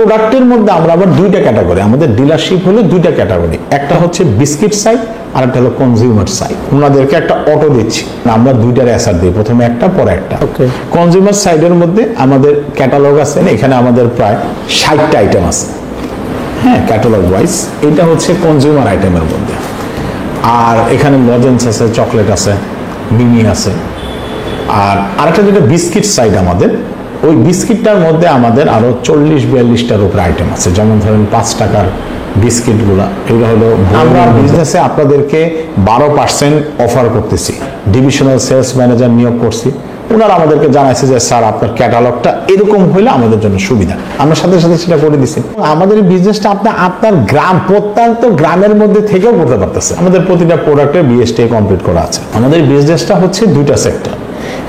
প্রোডাক্টের মধ্যে আমরা আবার দুইটা ক্যাটাগরি, আমাদের ডিলারশিপ হলো দুইটা ক্যাটাগরি, একটা হচ্ছে বিস্কিট সাইড আর একটা হলো কনজিউমার সাইড। ওনাদেরকে একটা অটো দিচ্ছি, আমরা দুইটার অ্যাসার দিই, প্রথমে একটা পরে একটা। কনজিউমার সাইডের মধ্যে আমাদের ক্যাটালগ আছে, এখানে আমাদের প্রায় 60টা আইটেম আছে, হ্যাঁ, ক্যাটালগ ওয়াইজ। এটা হচ্ছে কনজিউমার আইটেমের মধ্যে। আর এখানে লজেন্স আছে, চকলেট আছে, মিনি আছে। আর আরেকটা যেটা বিস্কিট সাইড আমাদের, ওই বিস্কিটটার মধ্যে আমাদের আরো 40-42টার উপরে আইটেম আছে। যেমন ধরেন 5 টাকার বিস্কিটগুলা, এগুলো হলো আমরা বিজনেসে আপনাদেরকে 12% অফার করতেছি। ডিভিশনাল সেলস ম্যানেজার নিয়োগ করছি, ওনারা আমাদেরকে জানাইছে যে স্যার আপনার ক্যাটালগটা এরকম হইলে আমাদের জন্য সুবিধা, আমরা সাথে সাথে সেটা করে দিচ্ছি। আমাদের এই বিজনেসটা আপনার গ্রাম, প্রত্যন্ত গ্রামের মধ্যে থেকেও করতে পারতেছে। আমাদের প্রতিটা প্রোডাক্টের বিএসটি কমপ্লিট করা আছে। আমাদের বিজনেসটা হচ্ছে দুইটা সেক্টর,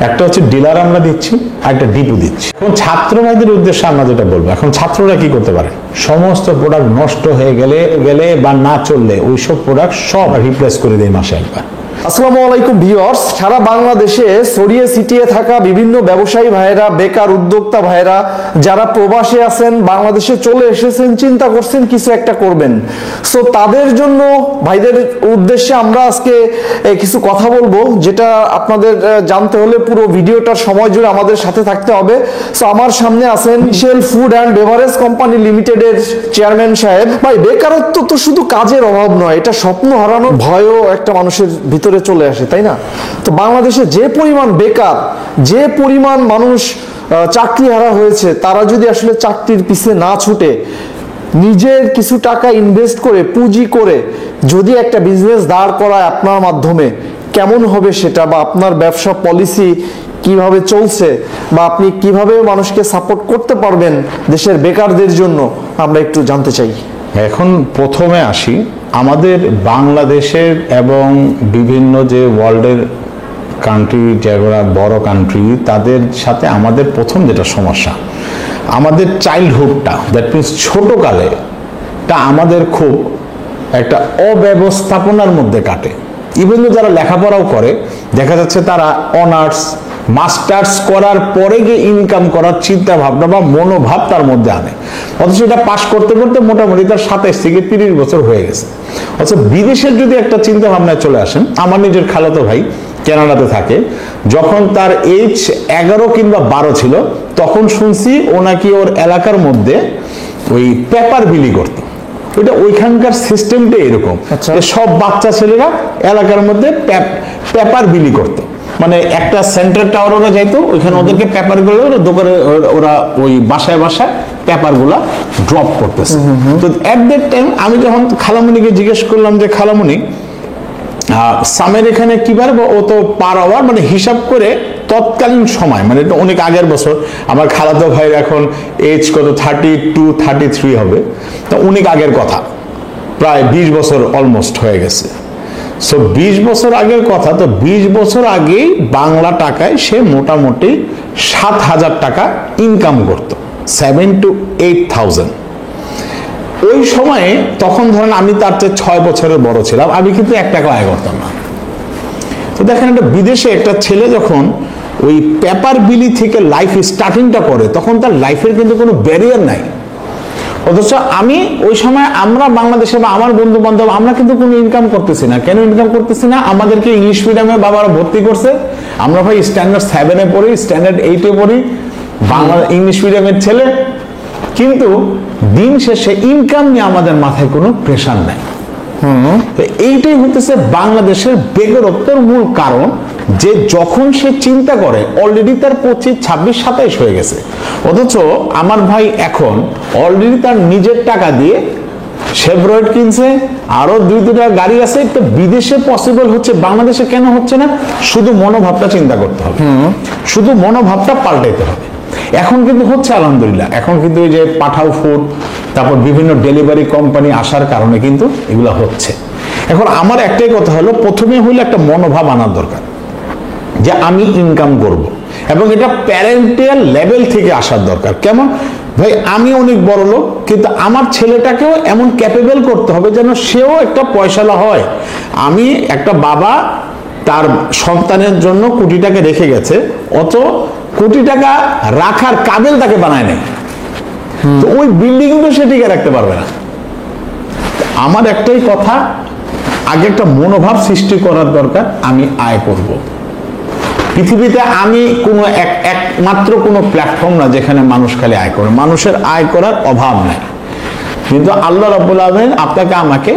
একটা হচ্ছে ডিলার আমরা দিচ্ছি, আর একটা ডিপো দিচ্ছি। এখন ছাত্র ভাইদের উদ্দেশ্যে আমরা যেটা বলবো, এখন ছাত্ররা কি করতে পারে, সমস্ত প্রোডাক্ট নষ্ট হয়ে গেলে বা না চললে ওইসব প্রোডাক্ট সব রিপ্লেস করে দেয় মাসে একবার। আসসালামু আলাইকুম ভিউয়ার্স, সারা বাংলাদেশে ছড়িয়ে ছিটিয়ে থাকা বিভিন্ন ব্যবসায়ী ভাইরা, বেকার উদ্যোক্তা ভাইরা যারা প্রবাসে আছেন, বাংলাদেশে চলে এসেছেন, চিন্তা করছেন কিছু একটা করবেন, সো তাদের জন্য ভাইদের উদ্দেশ্যে আমরা আজকে কিছু কথা বলবো, যেটা আপনাদের জানতে হলে পুরো ভিডিওটার সময় জুড়ে আমাদের সাথে থাকতে হবে। সো আমার সামনে আছেন মিশেল ফুড অ্যান্ড বেভারেজ কোম্পানি লিমিটেডের চেয়ারম্যান সাহেব। ভাই, বেকারত্ব তো শুধু কাজের অভাব নয়, এটা স্বপ্ন হারানোর ভয়ও একটা মানুষের ভিতরে চলে আসে, তাই না? তো বাংলাদেশে যে পরিমাণ বেকার, যে পরিমাণ মানুষ চাকরি হারা হয়েছে, তারা যদি আসলে চাকরির পিছে না ছুটে নিজের কিছু টাকা ইনভেস্ট করে, পুঁজি করে যদি একটা বিজনেস দাঁড় করায় আপনার মাধ্যমে, কেমন হবে সেটা, বা আপনার ব্যবসা পলিসি কিভাবে চলছে, বা আপনি কিভাবে মানুষকে সাপোর্ট করতে পারবেন দেশের বেকারদের জন্য, আমরা একটু জানতে চাই। এখন প্রথমে আসি আমাদের বাংলাদেশের এবং বিভিন্ন যে ওয়ার্ল্ডের কান্ট্রি, যেগুলো বড় কান্ট্রি, তাদের সাথে আমাদের প্রথম যেটা সমস্যা, আমাদের চাইল্ডহুডটা, দ্যাট মিনস ছোটকালে তা আমাদের খুব একটা অব্যবস্থাপনার মধ্যে কাটে। ইভেন যারা লেখাপড়াও করে, দেখা যাচ্ছে তারা অনার্স মাস্টার্স করার পরে গিয়ে ইনকাম করার চিন্তা ভাবনা বা মনোভাব তার মধ্যে আনে, অথচ এটা পাশ করতে করতে মোটামুটি তার 27 থেকে 30 বছর হয়ে গেছে। অথচ বিদেশের যদি একটা চিন্তা ভাবনায় চলে আসেন, আমার নিজের খালাতো ভাই কানাডাতে থাকে, যখন তার এজ 11 কিংবা 12 ছিল, তখন শুনছি ও নাকি ওর এলাকার মধ্যে ওই পেপার বিলি করত। ওইটা ওইখানকার সিস্টেমটা এরকম যে সব বাচ্চা ছেলেরা এলাকার মধ্যে পেপার বিলি করত। মানে একটা সেন্টার টাওয়ার ওরা যাইতো, ওইখানে ওদেরকে পেপার গুলো দোকানে ওরা ওই বাসায় বাসায় পেপার গুলা ড্রপ করতেছে। তো এট দ্যাট টাইম আমি যখন খালামুনিকে জিজ্ঞেস করলাম যে খালামুনি, সামের এখানে কি পারবো, ও তো পার আওয়ার মানে হিসাব করে তৎকালীন সময়, মানে এটা অনেক আগের বছর, আমার খালাতো ভাইয়ের এখন এজ কত 32-33 হবে, তো অনেক আগের কথা, প্রায় 20 বছর অলমোস্ট হয়ে গেছে। সো 20 বছর আগের কথা, তো 20 বছর আগেই বাংলা টাকায় সে মোটামুটি 7,000 টাকা ইনকাম করত, 7,000 to 8,000 ওই সময়ে। তখন ধরেন আমি তার চেয়ে 6 বছরের বড় ছিলাম, আমি কিন্তু 1 টাকা আয় করতাম না। তো দেখেন, একটা বিদেশে একটা ছেলে যখন ওই পেপার বিলি থেকে লাইফ স্টার্টিংটা করে, তখন তার লাইফের কিন্তু কোনো ব্যারিয়ার নাই। অথচ আমি ওই সময়, আমরা বাংলাদেশে বা আমার বন্ধু বান্ধব, আমরা কিন্তু কোনো ইনকাম করতেছি না। কেন ইনকাম করতেছি না? আমাদেরকে ইংলিশ মিডিয়ামে বাবারা ভর্তি করছে, আমরা ভাই স্ট্যান্ডার্ড 7-এ পড়ি, স্ট্যান্ডার্ড 8-এ পড়ি, বাংলা ইংলিশ মিডিয়ামের ছেলে, কিন্তু দিন শেষে ইনকাম নিয়ে আমাদের মাথায় কোনো প্রেশার নাই। এইটাই হতেছে বাংলাদেশের বেকারত্বের মূল কারণ, যে যখন সে চিন্তা করে অলরেডি তার 25, 26, 27 হয়ে গেছে, অথচ আমার ভাই এখন অলরেডি তার নিজের টাকা দিয়ে শেভরয়েট কিনছে, আরো 2-2টা গাড়ি আছে। তো বিদেশে পসিবল হচ্ছে, বাংলাদেশে কেন হচ্ছে না? শুধু মনোভাবটা চিন্তা করতে হবে, শুধু মনোভাবটা পাল্টাইতে হবে। এখন কিন্তু হচ্ছে আলহামদুলিল্লাহ, এখন কিন্তু এই যে পাঠাও ফুড, তারপর বিভিন্ন ডেলিভারি কোম্পানি আসার কারণে কিন্তু এগুলো হচ্ছে। এখন আমার একটাই কথা হলো, প্রথমে হইলে একটা মনোভাব আনার দরকার যে আমি ইনকাম করব, এবং এটা প্যারেন্টাল লেভেল থেকে আসার দরকার। কেমন ভাই, আমি অনেক বড় লোক, কিন্তু আমার ছেলেটাকেও এমন ক্যাপেবল করতে হবে যেন সেও একটা পয়সালা হয়। আমি একটা বাবা তার সন্তানের জন্য কোটি টাকা রেখে গেছে, অত কোটি টাকা রাখার কাবিল তাকে বানায় নেই। তো ওই বিল্ডিং তো সে টিকে রাখতে পারবে না। আমার একটাই কথা, আগে একটা মনোভাব সৃষ্টি করার দরকার, আমি আয় করব। পৃথিবীতে আমি কোনো একমাত্র কোনো প্ল্যাটফর্ম না যেখানে মানুষ খালি আয় করে, মানুষের আয় করার অভাব নাই, কিন্তু আল্লাহ রাব্বুল আলামিন আপনাকে আমাকে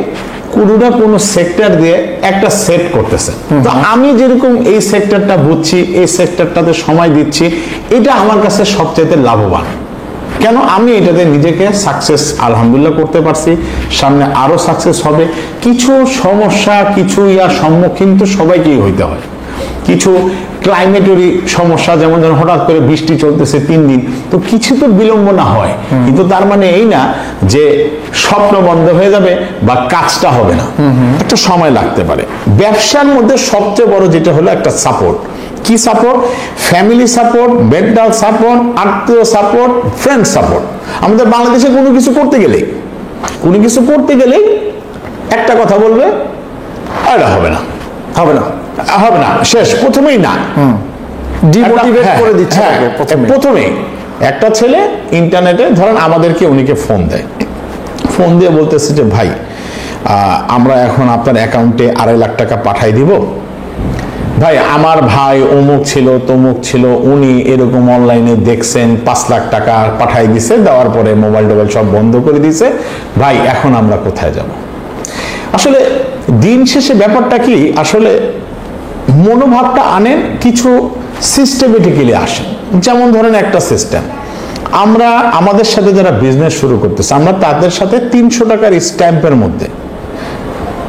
কোনো না কোনো সেক্টর দিয়ে একটা সেট করতেছে। তো আমি যেরকম এই সেক্টরটা বুঝছি, এই সেক্টরটাতে সময় দিচ্ছি, এটা আমার কাছে সবচেয়ে লাভবান। কেন? আমি এটাতে নিজেকে সাকসেস আলহামদুলিল্লাহ করতে পারছি, সামনে আরো সাকসেস হবে। কিছু সমস্যা, কিছু সম্মুখীন তো সবাইকেই হইতে হয়। কিছু ক্লাইমেটেরই সমস্যা, যেমন ধরুন হঠাৎ করে বৃষ্টি চলতেছে 3 দিন, তো কিছু তো বিলম্বনা হয়, কিন্তু তার মানে এই না যে স্বপ্ন বন্ধ হয়ে যাবে বা কাজটা হবে না, একটা সময় লাগতে পারে। ব্যবসার মধ্যে সবচেয়ে বড় যেটা হলো একটা সাপোর্ট। কি support? Family support, mental support, আত্মীয় সাপোর্ট, ফ্রেন্ড সাপোর্ট। আমাদের বাংলাদেশে কোনো কিছু করতে গেলেই একটা কথা বলবে, এটা হবে না, শেষ, প্রথমেই না, ডিমোটিভেট করে দিচ্ছে। প্রথমেই একটা ছেলে ইন্টারনেটে ধরেন আমাদেরকে উনিকে ফোন দেয়, ফোন দিয়ে বলতেছে যে ভাই আমরা এখন আপনার অ্যাকাউন্টে 2.5 লাখ টাকা পাঠাই দিব। ভাই আমার ভাই অমুক ছিল তমুক ছিল, উনি এরকম অনলাইনে দেখছেন 5 লাখ টাকা পাঠাই দিছে, দেওয়ার পরে মোবাইল টোবাইল সব বন্ধ করে দিছে, ভাই এখন আমরা কোথায় যাব? আসলে দিন শেষে ব্যাপারটা কি, আসলে মনোভাবটা আনেন কিছু সিস্টেমেটিক্যালি আসেন। যেমন ধরেন একটা সিস্টেম, আমরা আমাদের সাথে যারা বিজনেস শুরু করতেছে, আমরা তাদের সাথে 300 টাকার স্ট্যাম্পের মধ্যে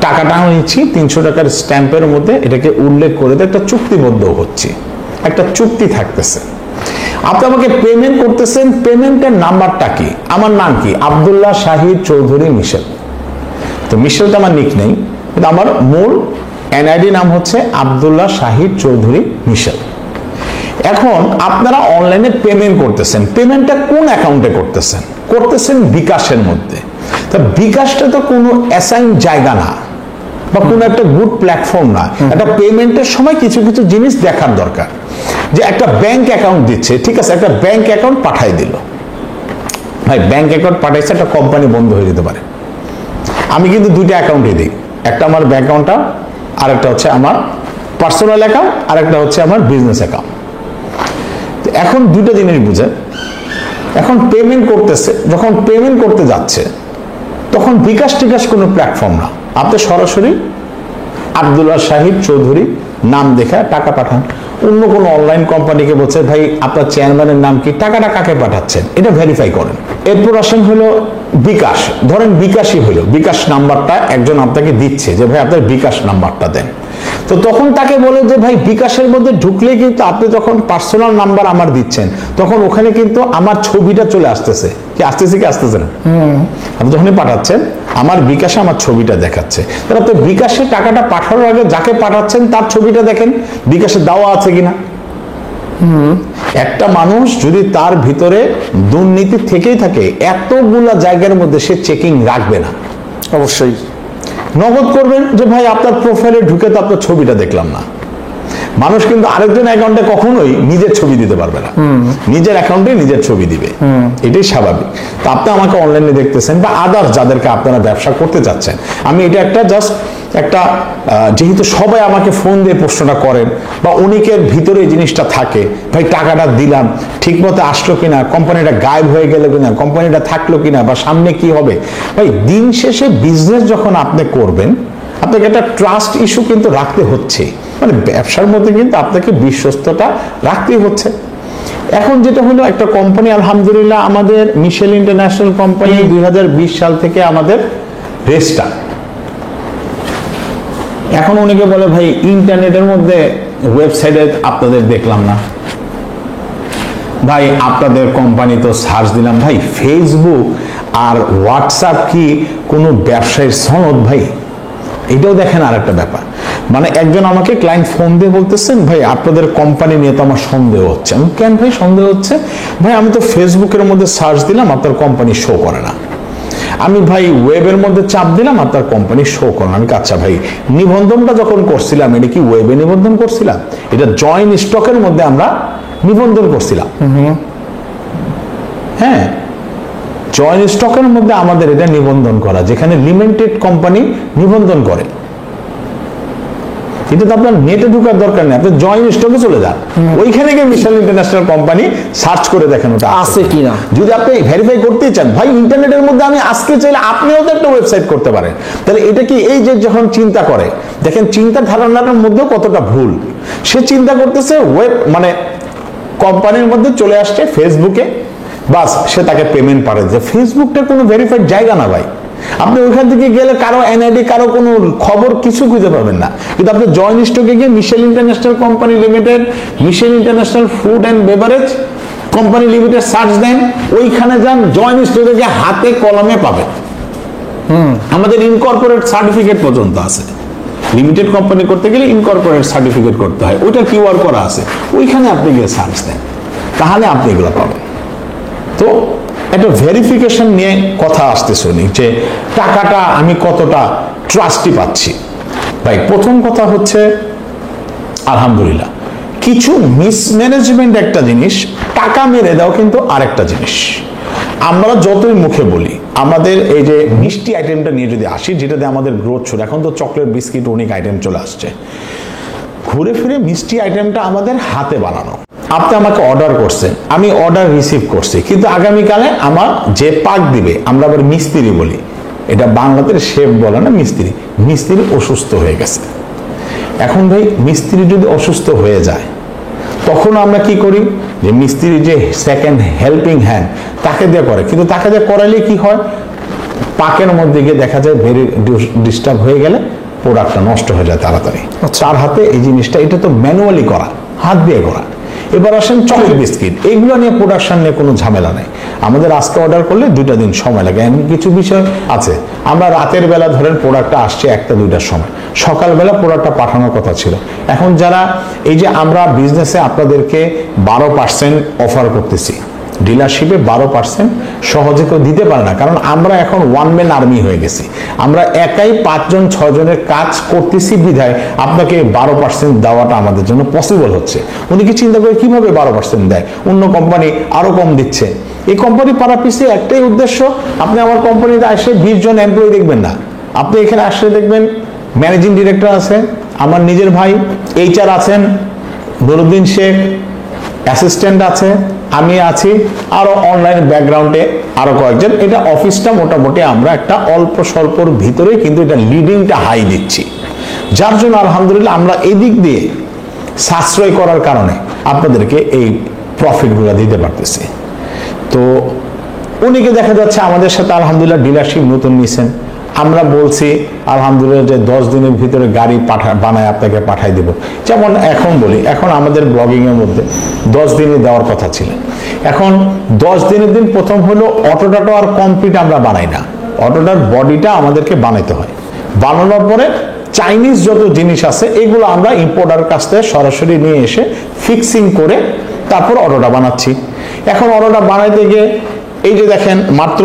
টাকাটা নিচ্ছি, 300 টাকার স্ট্যাম্পের মধ্যে এটাকে উল্লেখ করে একটা চুক্তিবদ্ধ হচ্ছে, একটা চুক্তি থাকতেছে। আপনি আমাকে পেমেন্ট করতেছেন, পেমেন্টের নাম্বারটা কি? আমার নাম কি? আব্দুল্লাহ শাহিদ চৌধুরী মিশেল। তো মিশেলটা আমার নিক নেই, কিন্তু আমার মূল এনআইডি নাম হচ্ছে আব্দুল্লাহ শাহিদ চৌধুরী মিশেল। এখন আপনারা অনলাইনে পেমেন্ট করতেছেন, পেমেন্টটা কোন অ্যাকাউন্টে করতেছেন বিকাশের মধ্যে। তা বিকাশটা তো কোনো অ্যাসাইন জায়গা না বা কোনো একটা গুড প্ল্যাটফর্ম না। একটা পেমেন্টের সময় কিছু কিছু জিনিস দেখার দরকার, যে একটা ব্যাংক অ্যাকাউন্ট দিচ্ছে, ঠিক আছে, একটা ব্যাংক অ্যাকাউন্ট পাঠাই দিল, ভাই ব্যাংক অ্যাকাউন্ট পাঠাইছে, একটা কোম্পানি বন্ধ হয়ে যেতে পারে। আমি কিন্তু 2টা অ্যাকাউন্টই দিই, একটা আমার ব্যাংক অ্যাকাউন্টটা, আর একটা হচ্ছে আমার পার্সোনাল অ্যাকাউন্ট, আর একটা হচ্ছে আমার বিজনেস অ্যাকাউন্ট। এখন 2টা জিনিস বুঝে, এখন পেমেন্ট করতেছে, যখন পেমেন্ট করতে যাচ্ছে তখন বিকাশ টিকাশ কোনো প্ল্যাটফর্ম না, আপনি সরাসরি আব্দুল্লাহ শাহিদ চৌধুরী নাম দেখে টাকা পাঠান। অন্য কোনো অনলাইন কোম্পানিকে বলছে ভাই আপনার চেয়ারম্যানের নাম কি, টাকাটা কাকে পাঠাচ্ছেন, এটা ভেরিফাই করেন। এরপর আসেন হলো বিকাশ, ধরেন বিকাশই হলো, বিকাশ নাম্বারটা একজন আপনাকে দিচ্ছে যে ভাই আপনার বিকাশ নাম্বারটা দেন। তো তখন তাকে বলে যে ভাই বিকাশের মধ্যে ঢুকলে কিন্তু আপনি যখন পার্সোনাল নাম্বার আমার দিচ্ছেন, তখন ওখানে কিন্তু আমার ছবিটা চলে আসতেছে, কি আসতেছে না? আপনি যখনই পাঠাচ্ছেন আমার বিকাশে আমার ছবিটা দেখাচ্ছে। তাহলে আপনি বিকাশে টাকাটা পাঠানোর আগে যাকে পাঠাচ্ছেন তার ছবিটা দেখেন, বিকাশে দেওয়া আছে কিনা। একটা মানুষ যদি তার ভিতরে দুর্নীতি থেকেই থাকে, এতগুলা জায়গার মধ্যে সে চেকিং রাখবে না। অবশ্যই নগদ করবেন যে ভাই আপনার প্রোফাইলে ঢুকে তো আপনার ছবিটা দেখলাম না। মানুষ কিন্তু আরেকজন অ্যাকাউন্টে কখনোই নিজের ছবি দিতে পারবে না, নিজের অ্যাকাউন্টে নিজের ছবি দিবে, এটাই স্বাভাবিক। তো আপনি আমাকে অনলাইনে দেখতেছেন বা আদার্স যাদেরকে আপনারা ব্যবসা করতে চাচ্ছেন, আমি এটা একটা জাস্ট একটা যেহেতু সবাই আমাকে ফোন দিয়ে প্রশ্নটা করেন বা অনেকের ভিতরে এই জিনিসটা থাকে, ভাই টাকাটা দিলাম ঠিক মতো আসলো কিনা, কোম্পানিটা গায়েব হয়ে গেল কিনা, কোম্পানিটা থাকলো কিনা, বা সামনে কি হবে। ভাই দিন শেষে বিজনেস যখন আপনি করবেন, আপনাকে একটা ট্রাস্ট ইস্যু কিন্তু রাখতে হচ্ছে, মানে ব্যবসার মধ্যে কিন্তু আপনাকে বিশ্বস্ততা রাখতেই হচ্ছে। এখন যেটা হলো একটা কোম্পানি, আলহামদুলিল্লাহ আমাদের মিশেল ইন্টারন্যাশনাল কোম্পানি 2020 সাল থেকে আমাদের রেজিস্টার। এখন অনেকে বলে ভাই ইন্টারনেটের মধ্যে ওয়েবসাইটে আপনাদের দেখলাম না, ভাই আপনাদের কোম্পানি তো সার্চ দিলাম, ভাই ফেসবুক আর হোয়াটসঅ্যাপ কি কোনো ব্যবসায়ীর সনদ? ভাই এটাও দেখেন আর একটা ব্যাপার, মানে একজন আমাকে ক্লায়েন্ট ফোন দিয়ে বলতেছেন ভাই আপনাদের কোম্পানি নিয়ে তো আমার সন্দেহ হচ্ছে। আমি কেন ভাই সন্দেহ হচ্ছে? ভাই আমি তো ফেসবুকের মধ্যে সার্চ দিলাম আপনার কোম্পানি শো করে না, আমি ভাই ওয়েবের মধ্যে চাপ দিলাম আপনার কোম্পানি শো করে না। আমি আচ্ছা ভাই নিবন্ধনটা যখন করছিলাম এটা কি ওয়েবে নিবন্ধন করছিলাম? এটা জয়েন্ট স্টকের মধ্যে আমরা নিবন্ধন করছিলাম। হ্যাঁ, জয়েন্ট স্টকের মধ্যে আমাদের এটা নিবন্ধন করা, যেখানে লিমিটেড কোম্পানি নিবন্ধন করে। কিন্তু আপনার নেটে ঢোকার দরকার নেই, আপনি জয়েন্ট স্টকে চলে যান, ওইখানে গিয়ে মিশেল ইন্টারন্যাশনাল কোম্পানি সার্চ করে দেখেন ওটা আছে কিনা। যদি আপনি ভেরিফাই করতেই চান, ভাই ইন্টারনেটের মধ্যে আমি আজকে চাইলে আপনিও তো একটা ওয়েবসাইট করতে পারেন। তাহলে এটা কি, এই যে যখন চিন্তা করে দেখেন চিন্তা ধারণার মধ্যে কতটা ভুল। সে চিন্তা করতেছে ওয়েব মানে কোম্পানির মধ্যে চলে আসছে ফেসবুকে, বাস সে তাকে পেমেন্ট পারে। যে ফেসবুকটা কোনো ভেরিফাইড জায়গা না ভাই, আপনি ওইখান থেকে গেলে কারো এনআইডি কারো কোনো খবর কিছু খুঁজে পাবেন না। কিন্তু আপনি জয়েন্ট স্টকে গিয়ে Michelle international company limited, Michelle international food and beverage company limited search দেন, ওইখানে যান, জয়েন্ট স্টকে গিয়ে হাতে কলমে পাবেন। আমাদের ইনকর্পোরেট সার্টিফিকেট পর্যন্ত আছে। লিমিটেড কোম্পানি করতে গেলে ইনকর্পোরেট সার্টিফিকেট করতে হয়, ওইটা কিউআর করা আছে, ওইখানে আপনি গিয়ে সার্চ দেন, তাহলে আপনি এগুলো পাবেন। তো একটা ভেরিফিকেশন নিয়ে কথা আসতে শুনি যে টাকাটা আমি কতটা ট্রাস্টি পাচ্ছি। ভাই প্রথম কথা হচ্ছে আলহামদুলিল্লাহ, কিছু মিসম্যানেজমেন্ট একটা জিনিস, টাকা মেরে দাও কিন্তু আরেকটা জিনিস। আমরা যতই মুখে বলি, আমাদের এই যে মিষ্টি আইটেমটা নিয়ে যদি আসি, যেটাতে আমাদের গ্রোথ ছিল, এখন তো চকলেট বিস্কিট অনেক আইটেম চলে আসছে, ঘুরে ফিরে মিষ্টি আইটেমটা আমাদের হাতে বানানো। আপনি আমাকে অর্ডার করছেন, আমি অর্ডার রিসিভ করছি, কিন্তু আগামীকালে আমার যে পাক দিবে, আমরা আবার মিস্ত্রি বলি, এটা বাংলাদেশ শেফ বলে না, মিস্ত্রি, মিস্ত্রি অসুস্থ হয়ে গেছে। এখন ভাই মিস্ত্রি যদি অসুস্থ হয়ে যায়, তখন আমরা কি করি, যে মিস্ত্রি যে সেকেন্ড হেল্পিং হ্যান্ড তাকে দিয়ে করে, কিন্তু তাকে দিয়ে করাইলে কি হয়, পাকের মধ্যে গিয়ে দেখা যায় ভেরি ডিস্টার্ব হয়ে গেলে প্রোডাক্টটা নষ্ট হয়ে যায় তাড়াতাড়ি। তার হাতে এই জিনিসটা, এটা তো ম্যানুয়ালি করা, হাত দিয়ে করা। এবার আসেন চকলেট বিস্কিট, এইগুলো নিয়ে প্রোডাকশন নিয়ে কোনো ঝামেলা নেই। আমাদের আজকে অর্ডার করলে 2টা দিন সময় লাগে। এমন কিছু বিষয় আছে, আমরা রাতের বেলা ধরেন প্রোডাক্টটা আসছে 1টা-2টার সময়, সকালবেলা প্রোডাক্টটা পাঠানোর কথা ছিল। এখন যারা এই যে আমরা বিজনেসে আপনাদেরকে 12% অফার করতেছি, ডিলারশিপে 12% সহজে কেউ দিতে পারে না, কারণ আমরা এখন ওয়ান ম্যান আর্মি হয়ে গেছি। আমরা একাই 5-6 জনের কাজ করতেছি বিধায় আপনাকে 12% দেওয়াটা আমাদের জন্য পসিবল হচ্ছে। উনি কি চিন্তা করে কিভাবে 12% দেয়, অন্য কোম্পানি আরো কম দিচ্ছে। এই কোম্পানি পাড়া পিছিয়ে একটাই উদ্দেশ্য, আপনি আমার কোম্পানিতে আসে 20 জন এমপ্লয়ি দেখবেন না, আপনি এখানে আসলে দেখবেন ম্যানেজিং ডিরেক্টর আছে, আমার নিজের ভাই, HR আছেন নুরুদ্দিন শেখ, অ্যাসিস্ট্যান্ট আছে, আমি আছি, আরো অনলাইন ব্যাকগ্রাউন্ডে আরো কয়েকজন। এটা অফিসটা মোটামুটি আমরা একটা অল্প স্বল্পর ভিতরে, কিন্তু এটা লিডিংটা হাই দিচ্ছি, যার জন্য আলহামদুলিল্লাহ আমরা এই দিক দিয়ে সাশ্রয় করার কারণে আপনাদেরকে এই প্রফিটগুলো দিতে পারতেছি। তো উনিকে দেখা যাচ্ছে আমাদের সাথে আলহামদুলিল্লাহ ডিলারশিপ নতুন নিছেন, আমরা বলছি আলহামদুলিল্লাহ যে 10 দিনের ভিতরে গাড়ি বানায় আপনাকে পাঠাই দেব। যেমন এখন বলি, এখন আমাদের ব্লগিং এর মধ্যে 10 দিনে দেওয়ার কথা ছিল, এখন 10 দিনের দিন প্রথম হলো অটোটা আর কমপ্লিট আমরা বানাই না, অটোটার বডিটা আমাদেরকে বানাইতে হয়। বানানোর পরে চাইনিজ যত জিনিস আছে এগুলো আমরা ইম্পোর্টার কাছ থেকে সরাসরি নিয়ে এসে ফিক্সিং করে তারপর অটোটা বানাচ্ছি। এখন অটোটা বানাইতে গিয়ে এই যে দেখেন মাত্র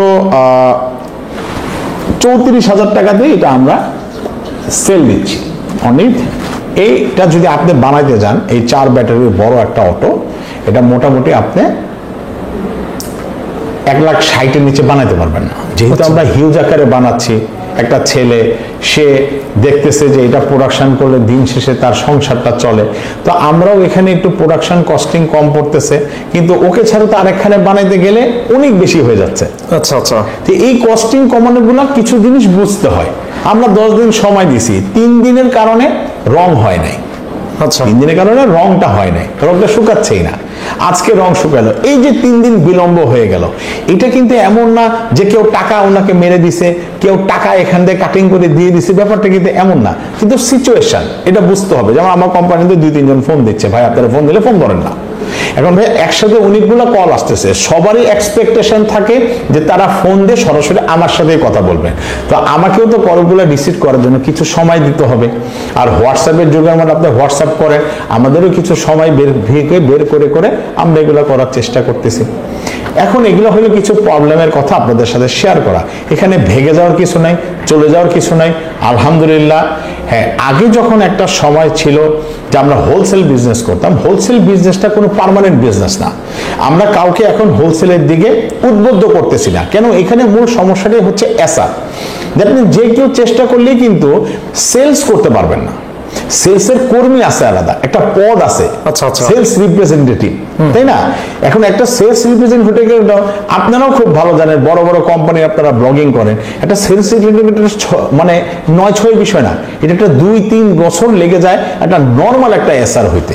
34,000 টাকা দিয়ে এটা আমরা সেল দিচ্ছি অনেক। এইটা যদি আপনি বানাইতে যান, এই 4 ব্যাটারির বড় একটা অটো, এটা মোটামুটি আপনি 1,60,000-এর নিচে বানাইতে পারবেন না, যেহেতু আমরা হিউজ আকারে বানাচ্ছি। একটা ছেলে সে দেখতেছে যে এটা প্রোডাকশন করলে দিন শেষে তার সংসারটা চলে, তো আমরাও এখানে একটু প্রোডাকশন কস্টিং কম পড়তেছে, কিন্তু ওকে ছাড়া তো আরেকখানে বানাইতে গেলে অনেক বেশি হয়ে যাচ্ছে। আচ্ছা আচ্ছা, তো এই কস্টিং কমানোগুলো কিছু জিনিস বুঝতে হয়। আমরা 10 দিন সময় দিছি, 3 দিনের কারণে রং হয় নাই। আচ্ছা, 3 দিনের কারণে রংটা হয় নাই, রংটা শুকাচ্ছেই না। আজকে রং শুকালো, এই যে 3 দিন বিলম্ব হয়ে গেল, এটা কিন্তু এমন না যে কেউ টাকা ওনাকে মেরে দিছে, কেউ টাকা এখান থেকে কাটিং করে দিয়ে দিছে, ব্যাপারটা কিন্তু এমন না, কিন্তু সিচুয়েশন এটা বুঝতে হবে। যেমন আমার কোম্পানিতে 2-3 জন ফোন দিচ্ছে, ভাই আপনারা ফোন দিলে ফোন ধরেন না। এখন ভাই একসাথে অনেকগুলো কল আসতেছে, সবারই এক্সপেকটেশন থাকে যে তারা ফোন দিয়ে সরাসরি আমার সাথে কথা বলবেন, তো আমাকেও তো কলগুলো রিসিভ করার জন্য কিছু সময় দিতে হবে। আর হোয়াটসঅ্যাপের যুগে আমরা আপনি হোয়াটসঅ্যাপ করেন, আমাদেরও কিছু সময় বের করে আমরা এগুলো করার চেষ্টা করতেছি। এখন এগুলো হলো কিছু প্রবলেমের কথা আপনাদের সাথে শেয়ার করা, এখানে ভেঙে যাওয়ার কিছু নাই, চলে যাওয়ার কিছু নাই। আলহামদুলিল্লাহ হ্যাঁ, আগে যখন একটা সময় ছিল যে আমরা হোলসেল বিজনেস করতাম, হোলসেল বিজনেসটা কোনো পার্মানেন্ট বিজনেস না। আমরা কাউকে এখন হোলসেলের দিকে উদ্বুদ্ধ করতেছি না। কেন? এখানে মূল সমস্যাটাই হচ্ছে এসআর। দ্যাট মিন যে কেউ চেষ্টা করলেই কিন্তু সেলস করতে পারবেন না। সেলসের কর্মী আছে আলাদা, একটা পদ আছে, আচ্ছা, আচ্ছা। সেলস রিপ্রেজেন্টেটিভ, তাই না? এখন একটা সেলস রিপ্রেজেন্টেটিভ, আপনারাও খুব ভালো জানেন, বড় বড় কোম্পানি আপনারা ব্লগিং করেন, একটা সেলস রিপ্রেজেন্টেটিভ মানে 9-6 বিষয় না, এটা একটা 2-3 বছর লেগে যায় একটা নর্মাল একটা এসআর হইতে।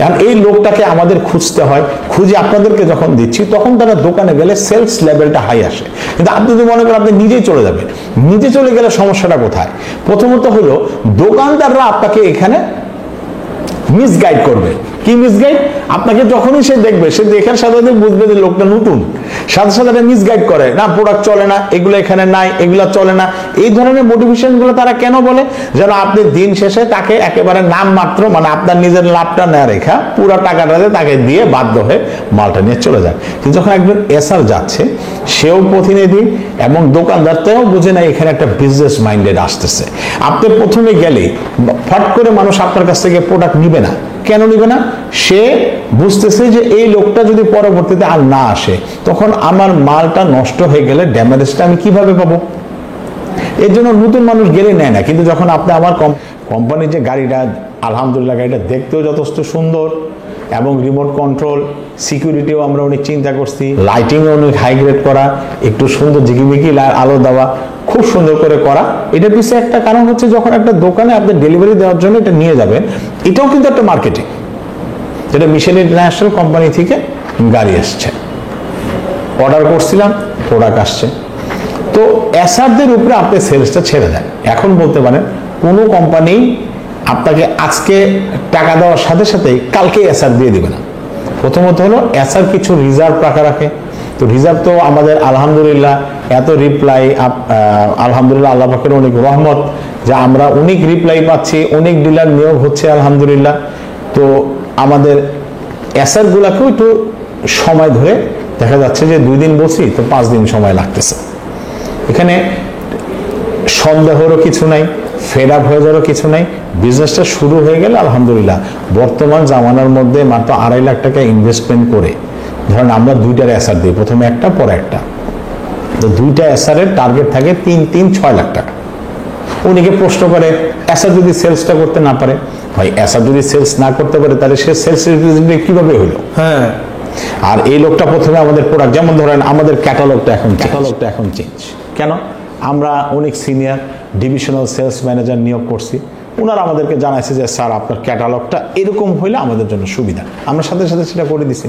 এখন এই লোকটাকে আমাদের খুঁজতে হয়, খুঁজে আপনাদেরকে যখন দিচ্ছি তখন তারা দোকানে গেলে সেলস লেভেলটা হাই আসে। কিন্তু আপনি যদি মনে করেন আপনি নিজেই চলে যাবেন, নিজে চলে গেলে সমস্যাটা কোথায়? প্রথমত হলো দোকানদাররা আপনাকে এখানে মিসগাইড করবে। কি মিসগাইড? আপনাকে যখনই সে দেখবে, সে দেখার সাথে সাথে বুঝবে যে লোকটা নতুন, সাথে সাথে মিসগাইড করে, না প্রোডাক্ট চলে না, এগুলো এখানে নাই, এগুলো চলে না। এই ধরনের মোটিভেশন গুলো তারা কেন বলে? যেন আপনি দিন শেষে তাকে একেবারে নাম মাত্র, মানে আপনার নিজের লাভটা না রেখা পুরো টাকাটাতে তাকে দিয়ে বাধ্য হয়ে মালটা নিয়ে চলে যায়। কিন্তু যখন একজন এসআর যাচ্ছে, সেও প্রতিনিধি এবং দোকানদারটাও বুঝে না এখানে একটা বিজনেস মাইন্ডেড আসতেছে। আপনি প্রথমে গেলে ফট করে মানুষ আপনার কাছ থেকে প্রোডাক্ট নিবে না। কেন নিবে না? সে বুঝতেছে যে এই লোকটা যদি পরবর্তীতে আর না আসে, তখন আমার মালটা নষ্ট হয়ে গেলে ড্যামেজটা আমি কিভাবে পাবো? এর জন্য নতুন মানুষ গেলে নেয় না। কিন্তু যখন আপনি আমার কোম্পানির যে গাড়িটা, আলহামদুলিল্লাহ গাড়িটা দেখতেও যথেষ্ট সুন্দর এবং রিমোট কন্ট্রোল, সিকিউরিটিও আমরা অনেক চিন্তা করছি, লাইটিংও অনেক হাই গ্রেড করা, একটু সুন্দর ঝিকিমিকি আলো দেওয়া, খুব সুন্দর করে করা। এটার পিছনে একটা কারণ হচ্ছে যখন একটা দোকানে আপনি ডেলিভারি দেওয়ার জন্য এটা নিয়ে যাবেন, এটাও কিন্তু একটা মার্কেটিং। যেটা মিশেল ইন্টারন্যাশনাল কোম্পানি থেকে গাড়ি আসছে, অর্ডার করছিলাম, প্রোডাক্ট আসছে। তো এসআরদের উপরে আপনি সেলসটা ছেড়ে দেন। এখন বলতে পারেন কোনো কোম্পানি আপনাকে আজকে টাকা দেওয়ার সাথে সাথে কালকে এসআর দিয়ে দিবে না। প্রথমত হলো এসআর কিছু রিজার্ভ রাখা রাখে। তো রিজার্ভ তো আমাদের আলহামদুলিল্লাহ এত রিপ্লাই, আলহামদুলিল্লাহ আল্লাহ পাকের অনেক রহমত যে আমরা অনেক রিপ্লাই পাচ্ছি, অনেক ডিলার নিয়োগ হচ্ছে আলহামদুলিল্লাহ। তো আমাদের এসআর গুলাকেও একটু সময় ধরে দেখা যাচ্ছে যে 2 দিন বসি তো 5 দিন সময় লাগতেছে। এখানে সন্দেহেরও কিছু নাই, ফেড আপ হয়ে যাওয়ারও কিছু নাই। বিজনেসটা শুরু হয়ে গেলে আলহামদুলিল্লাহ বর্তমান জামানার মধ্যে মাত্র 2.5 লাখ টাকা ইনভেস্টমেন্ট করে ধরেন আমরা 2টার এসআর দিই, প্রথমে একটা পরে একটা, তো 2টা এসআর এর টার্গেট থাকে 3-6 লাখ টাকা। উনিকে প্রশ্ন করে এসআর যদি সেলসটা করতে না পারে, ভাই এসআর যদি সেলস না করতে পারে তাহলে সে সেলস রিপ্রেজেন্টেটিভ কিভাবে হলো? হ্যাঁ। আর এই লোকটা প্রথমে আমাদের প্রোডাক্ট, যেমন ধরেন আমাদের ক্যাটালগটা এখন চেঞ্জ। কেন? আমরা অনেক সিনিয়র ডিভিশনাল সেলস ম্যানেজার নিয়োগ করছি, ওনারা আমাদেরকে জানাইছে যে স্যার আপনার ক্যাটালগটা এরকম হইলে আমাদের জন্য সুবিধা। আমরা সাথে সাথে সেটা করে দিছি।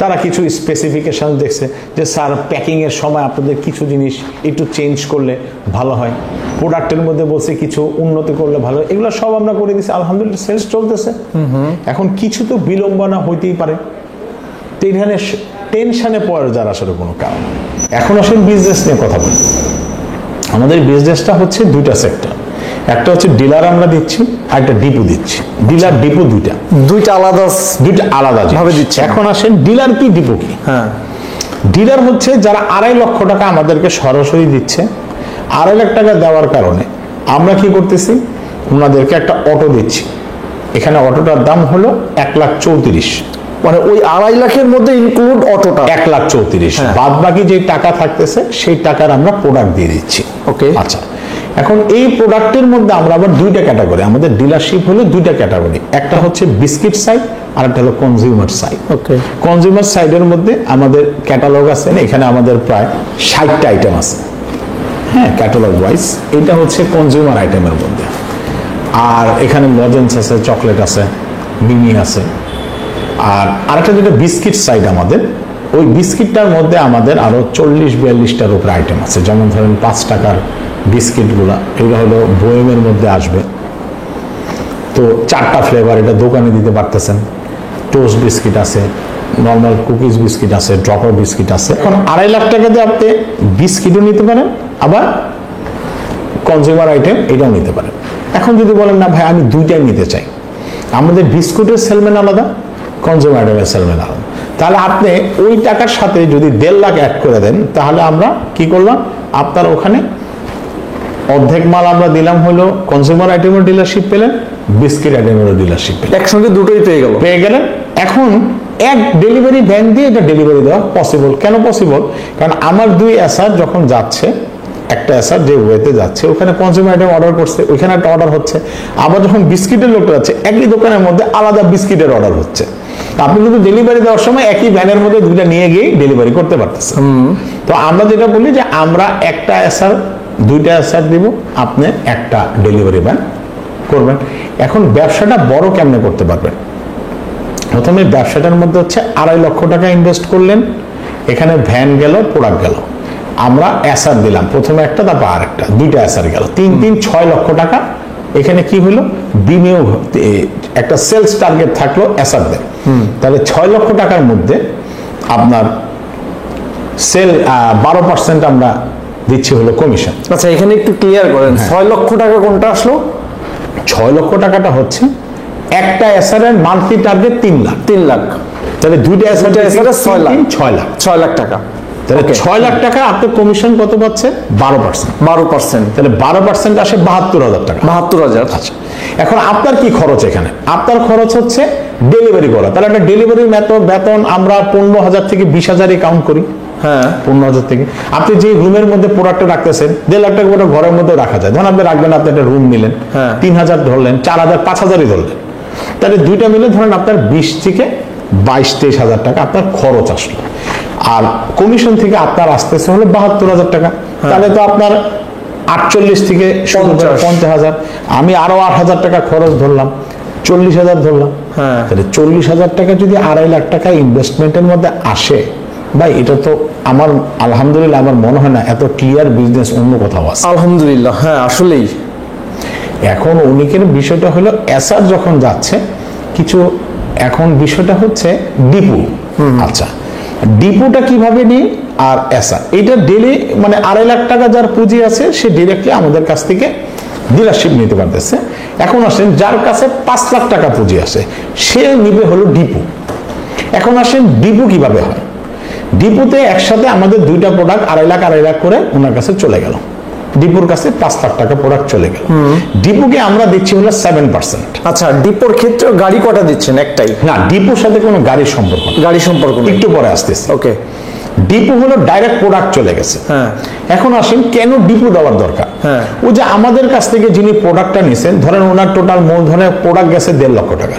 তারা কিছু স্পেসিফিকেশন দেখছে যে স্যার প্যাকিংয়ের সময় আপনাদের কিছু জিনিস একটু চেঞ্জ করলে ভালো হয়, প্রোডাক্টের মধ্যে বলছে কিছু উন্নতি করলে ভালো হয়, এগুলো সব আমরা করে দিছি। আলহামদুলিল্লাহ সেলস চলতেছে। এখন কিছু তো বিলম্বনা হইতেই পারে, তো এখানে টেনশনে পড়ে যার আসলে কোনো কারণ। এখন আসলে বিজনেস নিয়ে কথা বলি। আমাদের বিজনেসটা হচ্ছে 2টা সেক্টর, একটা হচ্ছে ডিলার আমরা দিচ্ছি, আর একটা ডিপো দিচ্ছি। ডিলার ডিপো দুইটা আলাদা ভাবে দিচ্ছি। এখন আসেন ডিলার কি ডিপো কি? হ্যাঁ, ডিলার হচ্ছে যারা 2.5 লক্ষ টাকা আমাদেরকে সরাসরি দিচ্ছে। 2.5 লাখ টাকা দেওয়ার কারণে আমরা কি করতেছি, ওনাদেরকে একটা অটো দিচ্ছি। এখানে অটোটার দাম হলো 1,34,000, মানে ওই 2.5 লাখের মধ্যে ইনক্লুড অটোটা 1,34,000। বাদ বাকি যে টাকা থাকতেছে সেই টাকার আমরা প্রোডাক্ট দিয়ে দিচ্ছি। ওকে, আচ্ছা, এখন এই প্রোডাক্টের মধ্যে আমরা আবার 2টা ক্যাটাগরি, আমাদের ডিলারশিপ হলো 2টা ক্যাটাগরি, একটা হচ্ছে বিস্কিট সাইড আর একটা হলো কনজিউমার সাইড। ওকে, কনজিউমার সাইডের মধ্যে আমাদের ক্যাটালগ আছে, এখানে আমাদের প্রায় 60টা আইটেম আছে। হ্যাঁ, ক্যাটালগ ওয়াইজ এটা হচ্ছে কনজিউমার আইটেমের মধ্যে। আর এখানে লজেন্স আছে, চকলেট আছে, মিনি আছে। আর আরেকটা যেটা বিস্কিট সাইড আমাদের, ওই বিস্কিটটার মধ্যে আমাদের আরো 40-42টার উপরে আইটেম আছে। যেমন ধরেন 5 টাকার বিস্কিটগুলা, এগুলো হলো বয়েমের মধ্যে আসবে। তো 4টা ফ্লেভার, এটা দোকানে দিতে পারতেছেন। টোস্ট বিস্কিট আছে, নর্মাল কুকিজ বিস্কিট আছে, ড্রপার বিস্কিট আছে। এখন 2.5 লাখ টাকা দিয়ে আপনি বিস্কিটও নিতে পারেন, আবার কনজিউমার আইটেম এটাও নিতে পারেন। এখন যদি বলেন না ভাই আমি 2টাই নিতে চাই, আমাদের বিস্কুটের সেলম্যান আলাদা, কনজিউমার আইটেমের সেলম্যান আলাদা, তাহলে আপনি ওই টাকার সাথে যদি 1.5 লাখ অ্যাড করে দেন, তাহলে আমরা কি করলাম, আপনার ওখানে অর্ধেক মাল আমরা দিলাম হলো কনজিউমার আইটেমের ডিলারশিপ পেলেন, বিস্কিট আইটেমের ডিলারশিপ পেলেন, একসঙ্গে দুটোই পেয়ে গেলেন। এখন এক ডেলিভারি ভ্যান দিয়ে এটা ডেলিভারি দেওয়া পসিবল। কেন পসিবল? কারণ আমার 2 এসআর যখন যাচ্ছে, একটা এসআর যে ওয়েতে যাচ্ছে ওখানে কনজিউমার আইটেম অর্ডার করছে, ওইখানে একটা অর্ডার হচ্ছে, আবার যখন বিস্কিটের লোকটা যাচ্ছে একই দোকানের মধ্যে আলাদা বিস্কিটের অর্ডার হচ্ছে। আপনি কিন্তু ডেলিভারি দেওয়ার সময় একই ভ্যানের মধ্যে 2টা নিয়ে গিয়ে ডেলিভারি করতে পারতেছেন। তো আমরা যেটা বলি যে আমরা একটা এসআর 2টা এসআর দিব, আপনি একটা ডেলিভারি ভ্যান করবেন। এখন ব্যবসাটা বড় কেমনে করতে পারবেন? প্রথমে ব্যবসাটার মধ্যে হচ্ছে 2.5 লক্ষ টাকা ইনভেস্ট করলেন, এখানে ভ্যান গেল, প্রোডাক্ট গেল, আমরা এসআর দিলাম, প্রথমে একটা তারপর আরেকটা, 2টা এসআর গেল, 6 লক্ষ টাকা। এখানে কি হলো? বিনিয়োগ, একটা সেলস টার্গেট থাকলো এসআর দেয়, তাহলে 6 লক্ষ টাকার মধ্যে আপনার সেল 12% আমরা দিচ্ছি হলো কমিশন। আচ্ছা, এখানে একটু ক্লিয়ার করেন, 6 লক্ষ টাকা কোনটা আসলো? 6 লক্ষ টাকাটা হচ্ছে একটা এসআর এর মান্থলি টার্গেট 3 লাখ। 3 লাখ, তাহলে 2টা এসআর 6 লাখ, 6 লাখ, 6 লাখ টাকা। তাহলে 6 লাখ টাকা আপনার কমিশন কত পাচ্ছে? 12%। 12%, তাহলে 12% আসে 72,000 টাকা। 72,000। আচ্ছা, এখন আপনার কি খরচ? এখানে আপনার খরচ হচ্ছে ডেলিভারি করা। তাহলে একটা ডেলিভারি বেতন আমরা 15,000 থেকে 20,000 কাউন্ট করি। হ্যাঁ, 15,000 থেকে আপনি যে রুমের মধ্যে প্রোডাক্টটা রাখতেছেন 1.5 লাখ টাকা ঘরের মধ্যে রাখা যায়। ধরুন আপনি রাখবেন, আপনি একটা রুম নিলেন, 3,000 ধরলেন, 4,000, 5,000ই ধরলেন, তাহলে 2টা মিলে ধরেন আপনার 20 থেকে 22-23,000 টাকা আপনার খরচ আসলো। আর কমিশন থেকে আপনার আসতেছে হলো 72,000 টাকা। তাহলে তো আপনার 48 থেকে 50,000, আমি আরো 8,000 টাকা খরচ ধরলাম, 40,000 ধরলাম। তাহলে 40,000 টাকা যদি 2.5 লাখ টাকা ইনভেস্টমেন্টের মধ্যে আসে, ভাই এটা তো আমার আলহামদুলিল্লাহ আমার মনে হয় না এত ক্লিয়ার বিজনেস অন্য কোথাও আছে। আলহামদুলিল্লাহ, হ্যাঁ আসলেই। এখন অনেকের বিষয়টা হলো এসআর যখন যাচ্ছে কিছু, এখন বিষয়টা হচ্ছে ডিপু। আচ্ছা, ডিপুটা কিভাবে নিই আর এসআর, এটা ডেলি মানে 2.5 লাখ টাকা যার পুঁজি আছে সে ডিরেক্টলি আমাদের কাছ থেকে ডিলারশিপ নিতে পারতেছে। এখন আসেন যার কাছে 5 লাখ টাকা পুঁজি আছে সে নিবে হলো ডিপু। এখন আসেন ডিপু কিভাবে হয়? ডিপুতে একসাথে আমাদের 2টা প্রোডাক্ট 2.5 লাখ করে ওনার কাছে চলে গেল, ডিপুর কাছে 5 লাখ টাকা প্রোডাক্ট চলে গেল, ডিপুকে আমরা দিচ্ছি হলো 7%। আচ্ছা, ডিপোর ক্ষেত্রে গাড়ি কটা দিচ্ছেন? একটাই? না, ডিপুর সাথে কোনো গাড়ির সম্পর্ক নেই। গাড়ি সম্পর্ক নেই, একটু পরে আসতেছি। ওকে। ডিপু হলো ডাইরেক্ট প্রোডাক্ট চলে গেছে। এখন আসেন কেন ডিপু দেওয়ার দরকার? ও যে আমাদের কাছ থেকে যিনি প্রোডাক্টটা নিছেন, ধরেন ওনার টোটাল মূলধনের প্রোডাক্ট গেছে 1.5 লক্ষ টাকা,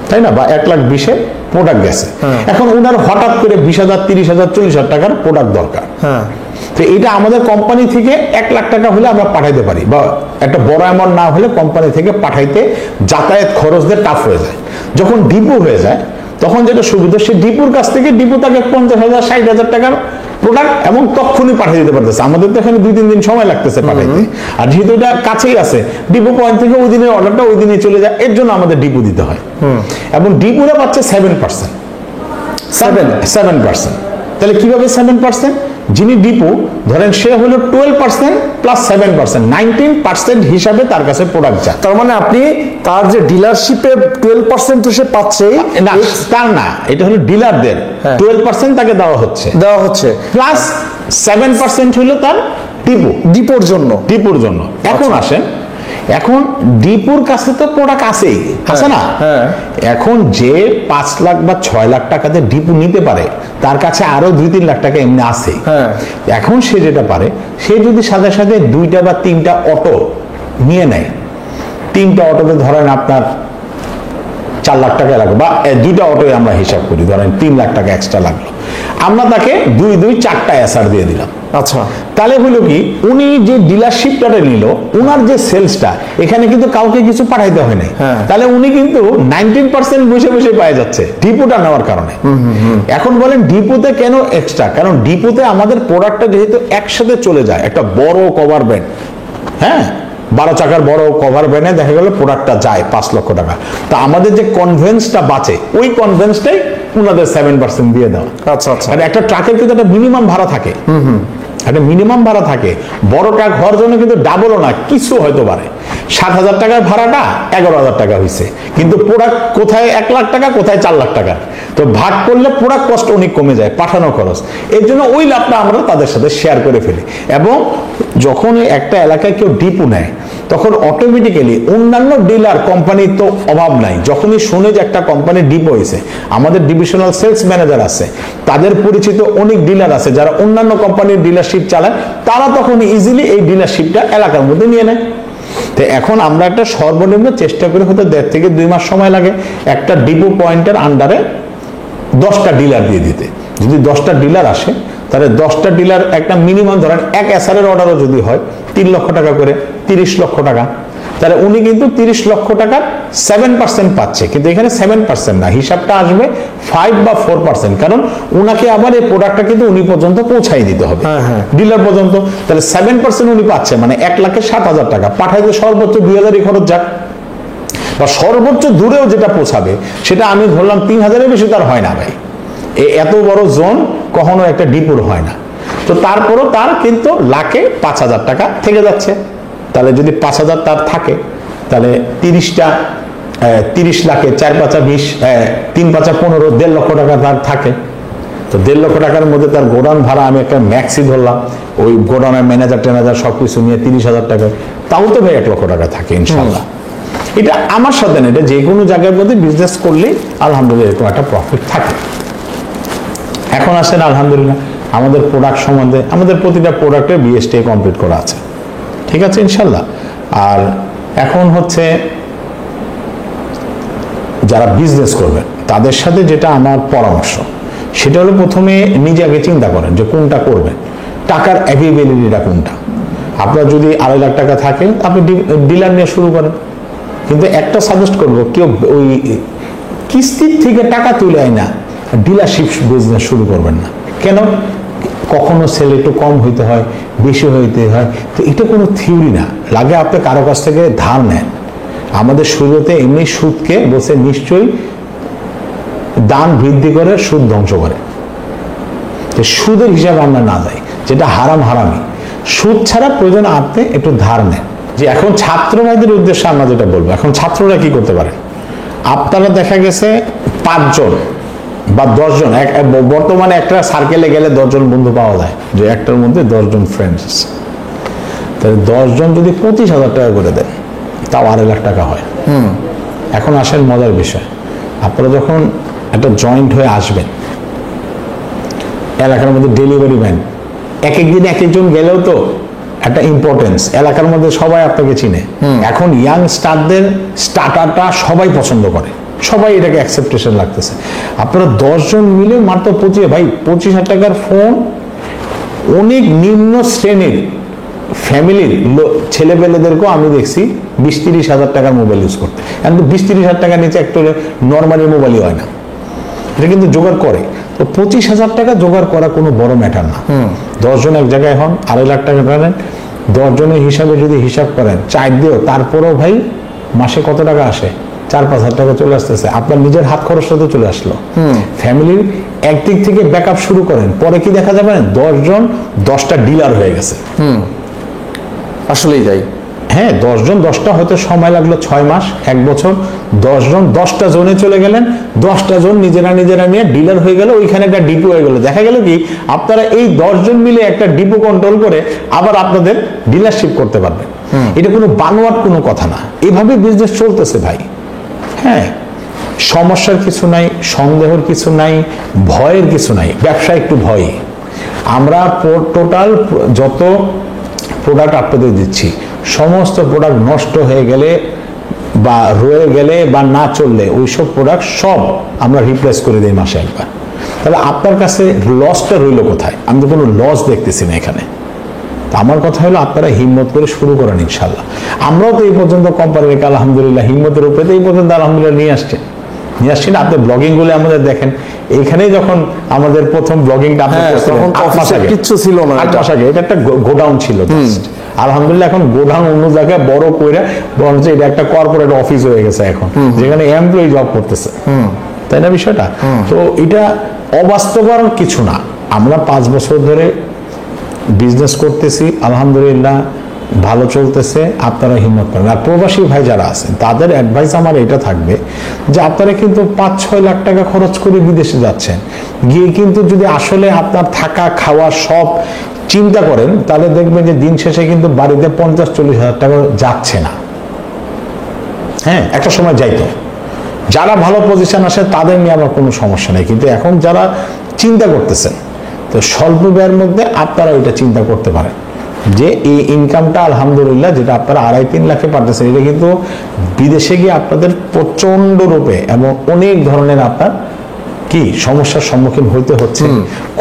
তাই না, বা 1,20,000 প্রোডাক্ট গেছে। এখন ওনার হঠাৎ করে 20,000, 30,000, 40,000 টাকার প্রোডাক্ট দরকার। তো এটা আমাদের কোম্পানি থেকে 1 লাখ টাকা হলে আমরা পাঠাইতে পারি, বা একটা বড় অ্যামাউন্ট না হলে কোম্পানি থেকে পাঠাইতে যাতায়াত খরচ দিয়ে টাফ হয়ে যায়। যখন ডিপু হয়ে যায় তখন যেটা সুবিধা, সে ডিপুর কাছ থেকে ডিপু তাকে 50,000, 60,000 টাকার প্রোডাক্ট এবং তখনই পাঠিয়ে দিতে পারতেছে। আমাদের তো এখানে 2-3 দিন সময় লাগতেছে পাঠাইতে, আর যেহেতু এটা কাছেই আছে ডিপু পয়েন্ট থেকে ওই দিনের অর্ডারটা ওই দিনে চলে যায়, এর জন্য আমাদের ডিপু দিতে হয়। এবং ডিপুরা পাচ্ছে 7%। 7%। তাহলে কিভাবে 7%? যিনি ডিপু ধরেন সে হলো 12% প্লাস 7%, 19% হিসাবে তার কাছে প্রোডাক্ট যায়। তার মানে আপনি তার যে ডিলারশিপে 12% তো সে পাচ্ছে না, তার না, এটা হলো ডিলারদের 12% তাকে দেওয়া হচ্ছে প্লাস 7% হলো তার ডিপুর জন্য। এখন আসেন, এখন ডিপুর কাছে তো প্রোডাক্ট আছে না, এখন যে 5 লাখ বা 6 লাখ টাকাতে ডিপু নিতে পারে তার কাছে আরো 2-3 লাখ টাকা এমনি আছে। এখন সে যেটা পারে, সে যদি সাথে সাথে 2টা বা 3টা অটো নিয়ে নেয়, 3টা অটোতে ধরেন আপনার 4 লাখ টাকা লাগবে, বা 2টা অটোয় আমরা হিসাব করি ধরেন 3 লাখ টাকা এক্সট্রা লাগলো, আমরা তাকে 4টা এসআর দিয়ে দিলাম। আচ্ছা, তাহলে হলো কি, উনি যে ডিলারশিপটা নিল, উনার যে সেলসটা, এখানে কিন্তু কাউকে কিছু পাঠাইতে হয় নাই, তাহলে উনি কিন্তু 19% বসে বসে পাওয়া যাচ্ছে ডিপুটা নেওয়ার কারণে। এখন বলেন ডিপুতে কেন এক্সট্রা? কারণ ডিপুতে আমাদের প্রোডাক্টটা যেহেতু একসাথে চলে যায়, একটা বড় কভার ব্যান্ড, 12 চাকার বড় কভার ভ্যানে দেখা গেল প্রোডাক্টটা যায় 5 লক্ষ টাকা, তা আমাদের যে কনভেন্সটা বাঁচে ওই কনভেন্সটাই ওনাদের 7% দিয়ে দেওয়া। আচ্ছা, মানে একটা ট্রাকের কিন্তু একটা মিনিমাম ভাড়া থাকে, একটা মিনিমাম ভাড়া থাকে। বড় ট্রাক হওয়ার জন্য কিন্তু ডাবলও না, কিছু হয়তো পারে, 7,000 টাকার ভাড়াটা 11,000 টাকা হয়েছে, কিন্তু প্রোডাক্ট কোথায় 1 লাখ টাকা, কোথায় 4 লাখ টাকা। তো ভাগ করলে প্রোডাক্ট কস্ট অনেক কমে যায়, পাঠানো খরচ। এর জন্য ওই লাভটা আমরা তাদের সাথে শেয়ার করে ফেলি। এবং যখন একটা এলাকায় কেউ ডিপো নেয়, তখন অটোমেটিক্যালি অন্যান্য ডিলার কোম্পানির তো অভাব নাই। যখনই শুনে যে একটা কোম্পানির ডিপো হয়েছে, আমাদের ডিভিশনাল সেলস ম্যানেজার আছে, তাদের পরিচিত অনেক ডিলার আছে যারা অন্যান্য কোম্পানির ডিলারশিপ চালায়, তারা তখন ইজিলি এই ডিলারশিপটা এলাকার মধ্যে নিয়ে নেয়। তো এখন আমরা একটা সর্বনিম্ন চেষ্টা করি, হয়তো 1.5 থেকে 2 মাস সময় লাগে একটা ডিপো পয়েন্টের আন্ডারে 10টা ডিলার দিয়ে দিতে। যদি 10টা ডিলার আসে, তাহলে 10টা ডিলার একটা মিনিমাম ধরেন এক এসআরের অর্ডারও যদি হয় 3 লক্ষ টাকা করে, 30 লক্ষ টাকা, তাহলে উনি কিন্তু 30 লক্ষ টাকার 7% পাচ্ছে। কিন্তু এখানে 7% না, হিসাবটা আসবে 5 বা 4%, কারণ উনাকে আবার এই প্রোডাক্টটা কিন্তু উনি পর্যন্ত পৌঁছাই দিতে হবে, ডিলার পর্যন্ত। তাহলে 7% উনি পাচ্ছে, মানে 1,07,000 টাকা পাঠাইতে সর্বোচ্চ 2,000 খরচ যাক, বা সর্বোচ্চ দূরেও যেটা পৌঁছাবে সেটা আমি ধরলাম 3,000-এর বেশি তার হয় না ভাই। এত বড় জোন কখনো একটা ডিপোর হয় না। তো তারপরও তার কিন্তু লাখে 5,000 টাকা থেকে যাচ্ছে। তাহলে যদি 5,000 তার থাকে, তাহলে 30 লাখে 4 5 20, 3 5 15, 1.5 লক্ষ টাকা তার থাকে। তো 1.5 লক্ষ টাকার মধ্যে তার গোডাউন ভাড়া আমি একটা ম্যাক্সি ধরলাম, ওই গোডাউনের ম্যানেজার ট্যানেজার সবকিছু নিয়ে 30,000 টাকা, তাও তো ভাই 1 লক্ষ টাকা থাকে ইনশাল্লাহ। এটা আমার সাথে না, এটা যে কোনো জায়গার মধ্যে বিজনেস করলে আলহামদুলিল্লাহ এরকম একটা প্রফিট থাকে। এখন আসেন আলহামদুলিল্লাহ আমাদের প্রোডাক্ট সম্বন্ধে, আমাদের প্রতিটা প্রোডাক্টের বিএসটিআই কমপ্লিট করা আছে, ঠিক আছে ইনশাল্লাহ। আর এখন হচ্ছে যারা বিজনেস করবেন তাদের সাথে যেটা আমার পরামর্শ, সেটা হলো প্রথমে নিজে আগে চিন্তা করেন যে কোনটা করবেন, টাকার অ্যাভেলেবিলিটিটা কোনটা। আপনার যদি 2.5 লাখ টাকা থাকে, আপনি ডিলার নিয়ে শুরু করেন। কিন্তু একটা সাজেস্ট করবো, কেউ ওই কিস্তির থেকে টাকা তুলে আয় না ডিলারশিপ বিজনেস শুরু করবেন না। কেন? কখনো সেল একটু কম হইতে হয়, বেশি হইতে হয়, তো এটা কোনো থিওরি না। লাগে আপনি কারো কাছ থেকে ধার নেন। আমাদের শুরুতে এমনি সুদকে বসে নিশ্চয়ই দান বৃদ্ধি করে, সুদ ধ্বংস করে। সুদের হিসাবে আমরা না যাই, যেটা হারাম হারামি। সুদ ছাড়া প্রয়োজন আপনি একটু ধার নেন। যে এখন ছাত্র ভাইদের উদ্দেশ্যে আমরা যেটা বলবো, এখন ছাত্ররা কি করতে পারে, আপনারা দেখা গেছে 5 জন বা 10 জন, বর্তমানে একটা সার্কেলে গেলে 10 জন বন্ধু পাওয়া যায়, যে একটার মধ্যে 10 জন ফ্রেন্ডস আছে। তাহলে 10 জন যদি 25,000 টাকা করে দেন, তাও 2.5 লাখ টাকা হয়। এখন আসেন মজার বিষয়, আপনারা যখন একটা জয়েন্ট হয়ে আসবেন, এলাকার মধ্যে ডেলিভারি ম্যান এক একদিন এক একজন গেলেও তো একটা ইম্পর্টেন্স, এলাকার মধ্যে সবাই আপনাকে চিনে। এখন ইয়াং স্টারদের স্টার্টারটা সবাই পছন্দ করে, সবাই এটাকে অ্যাকসেপ্টেশন লাগতেছে। আপনারা 10 জন মিলে মাত্র 25,000 টাকার ফোন, অনেক নিম্ন শ্রেণীর ফ্যামিলির ছেলেপেলেদেরকেও আমি দেখছি 20-30 হাজার টাকার মোবাইল ইউজ করতে। কিন্তু 20-30 হাজার টাকার নিচে একটা নর্মালি মোবাইলই হয় না, এটা কিন্তু জোগাড় করে। তো 25,000 টাকা জোগাড় করা কোনো বড় ম্যাটার না। 10 জন এক জায়গায় হন, 2.5 লাখ টাকা টানেন, 10 জনের হিসাবে যদি হিসাব করেন 4 দিয়েও, তারপরেও ভাই মাসে কত টাকা আসে? 4-5 হাজার টাকা চলে আসতেছে। আপনার নিজের হাত খরচটা তো চলে আসলো। ফ্যামিলির একদিক থেকে ব্যাকআপ শুরু করেন, পরে কি দেখা যাবে? 10 জন 10টা ডিলার হয়ে গেছে। আসলেই তাই। হ্যাঁ, 10 জন 10টা, হয়তো সময় লাগলো 6 মাস 1 বছর। 10 জন 10টা জোনে চলে গেলেন, 10টা জোন নিজেরা নিয়ে ডিলার হয়ে গেল, ওইখানে একটা ডিপো হয়ে গেল। দেখা গেল কি আপনারা এই 10 জন মিলে একটা ডিপো কন্ট্রোল করে আবার আপনাদের ডিলারশিপ করতে পারবেন। এটা কোনো বানোয়াট কোনো কথা না, এভাবে বিজনেস চলতেছে ভাই। হ্যাঁ, সমস্যার কিছু নাই, সন্দেহের কিছু নাই, ভয়ের কিছু নাই। ব্যবসা একটু ভয়। আমরা টোটাল যত প্রোডাক্ট আপনাদের দিচ্ছি, সমস্ত প্রোডাক্ট নষ্ট হয়ে গেলে বা রয়ে গেলে বা না চললে ওইসব প্রোডাক্ট সব আমরা রিপ্লেস করে দিই মাসে একবার। তাহলে আপনার কাছে লসটা রইল কোথায়? আমি তো কোনো লস দেখতেছি না এখানে। আমার কথা হলো আপনারা হিম্মত করে শুরু করেন ইনশাল্লাহ। আমরাও তো এই পর্যন্ত কোম্পানিকে আলহামদুলিল্লাহ হিম্মতের উপরে তো এই পর্যন্ত আলহামদুলিল্লাহ নিয়ে আসছি না। আপনি ব্লগিং গুলো আমাদের দেখেন, এইখানেই যখন আমাদের প্রথম ব্লগিংটা কিচ্ছু ছিল না, 8 মাস আগে, এটা একটা গোডাউন ছিল। আলহামদুলিল্লাহ এখন গোডাউন অন্য জায়গায় বড় কইরা বরঞ্চ এটা একটা কর্পোরেট অফিস হয়ে গেছে এখন, যেখানে এমপ্লয়ি জব করতেছে, তাই না বিষয়টা? তো এটা অবাস্তবর কিছু না। আমরা 5 বছর ধরে বিজনেস করতেছি, আলহামদুলিল্লাহ ভালো চলতেছে, আপনারা হিম্মত করেন। আর প্রবাসী ভাই যারা আছেন তাদের অ্যাডভাইস আমার এটা থাকবে যে আপনারা কিন্তু 5-6 লাখ টাকা খরচ করে বিদেশে যাচ্ছেন, গিয়ে কিন্তু যদি আসলে আপনার থাকা খাওয়া সব চিন্তা করেন তাহলে দেখবেন যে দিন শেষে কিন্তু বাড়িতে 50-40 হাজার টাকা যাচ্ছে না। হ্যাঁ, একটা সময় যাইতো। যারা ভালো পজিশন আসে তাদের নিয়ে আমার কোনো সমস্যা নেই, কিন্তু এখন যারা চিন্তা করতেছেন তো স্বল্প ব্যয়ের মধ্যে আপনারা এটা চিন্তা করতে পারেন যে এই ইনকামটা আলহামদুলিল্লাহ যেটা আপনারা 2.5-3 লাখে পারতেছেন, এটা কিন্তু বিদেশে গিয়ে আপনাদের প্রচন্ড রূপে এবং অনেক ধরনের আপনার কি সমস্যার সম্মুখীন হইতে হচ্ছে।